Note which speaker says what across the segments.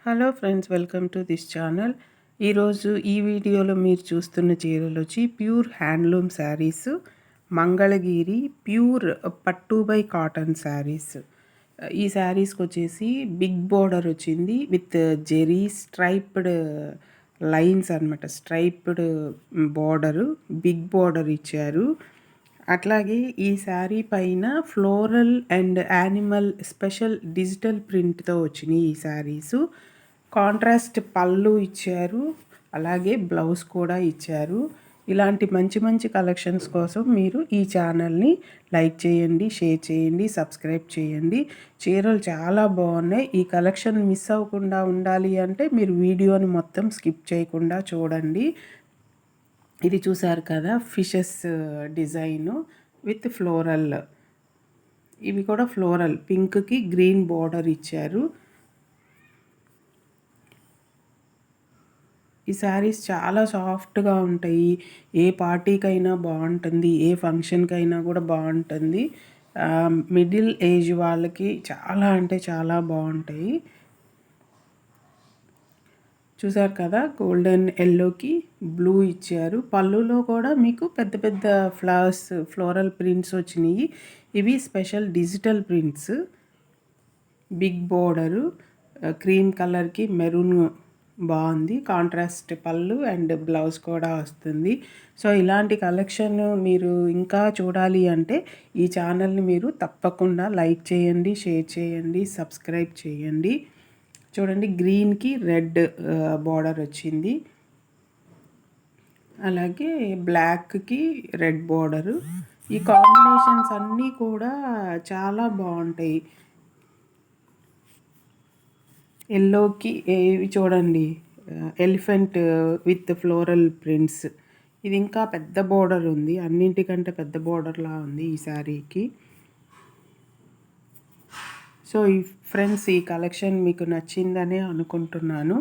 Speaker 1: Hello friends, welcome to this channel. ఈరోజు ఈ వీడియోలో మీరు చూస్తున్న చీరలు వచ్చి pure handloom sarees, Mangalagiri pure పట్టు బై కాటన్ శారీస్. ఈ శారీస్కి వచ్చేసి బిగ్ బోర్డర్ వచ్చింది విత్ జెరీ స్ట్రైప్డ్ లైన్స్ అనమాట. స్ట్రైప్డ్ బోర్డరు, బిగ్ బోర్డర్ ఇచ్చారు. అట్లాగే ఈ శారీ పైన floral and animal special digital ప్రింట్తో వచ్చినాయి ఈ శారీసు. కాంట్రాస్ట్ పళ్ళు ఇచ్చారు, అలాగే బ్లౌజ్ కూడా ఇచ్చారు. ఇలాంటి మంచి మంచి కలెక్షన్స్ కోసం మీరు ఈ ఛానల్ని లైక్ చేయండి, షేర్ చేయండి, సబ్స్క్రైబ్ చేయండి. చీరలు చాలా బాగున్నాయి. ఈ కలెక్షన్ మిస్ అవ్వకుండా ఉండాలి అంటే మీరు వీడియోని మొత్తం స్కిప్ చేయకుండా చూడండి. ఇది చూసారు కదా, ఫిషెస్ డిజైను విత్ ఫ్లోరల్. ఇవి కూడా ఫ్లోరల్, పింక్కి గ్రీన్ బార్డర్ ఇచ్చారు. ఈ శారీస్ చాలా సాఫ్ట్గా ఉంటాయి. ఏ పార్టీకైనా బాగుంటుంది, ఏ ఫంక్షన్కైనా కూడా బాగుంటుంది. మిడిల్ ఏజ్ వాళ్ళకి చాలా అంటే చాలా బాగుంటాయి. చూసారు కదా, గోల్డెన్ ఎల్లోకి బ్లూ ఇచ్చారు. పళ్ళులో కూడా మీకు పెద్ద పెద్ద ఫ్లవర్స్, ఫ్లోరల్ ప్రింట్స్ వచ్చినాయి. ఇవి special digital prints. Big border, cream కలర్కి మెరూన్ బాగుంది. కాంట్రాస్ట్ పళ్ళు అండ్ బ్లౌజ్ కూడా వస్తుంది. సో ఇలాంటి కలెక్షన్ మీరు ఇంకా చూడాలి అంటే ఈ ఛానల్ని మీరు తప్పకుండా లైక్ చేయండి, షేర్ చేయండి, సబ్స్క్రైబ్ చేయండి. చూడండి, గ్రీన్కి రెడ్ బార్డర్ వచ్చింది, అలాగే బ్లాక్కి రెడ్ బార్డరు. ఈ కాంబినేషన్స్ అన్నీ కూడా చాలా బాగుంటాయి. ఎల్లోకి ఇవి చూడండి, ఎలిఫెంట్ విత్ ఫ్లోరల్ ప్రింట్స్. ఇది ఇంకా పెద్ద బోర్డర్ ఉంది, అన్నింటికంటే పెద్ద బోర్డర్లా ఉంది ఈ శారీకి. సో ఈ ఫ్రెండ్స్, ఈ కలెక్షన్ మీకు నచ్చిందనే అనుకుంటున్నాను.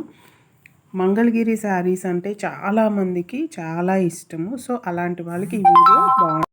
Speaker 1: మంగళగిరి శారీస్ అంటే చాలామందికి చాలా ఇష్టము. సో అలాంటి వాళ్ళకి ఈ వీడియో బాగుంటుంది.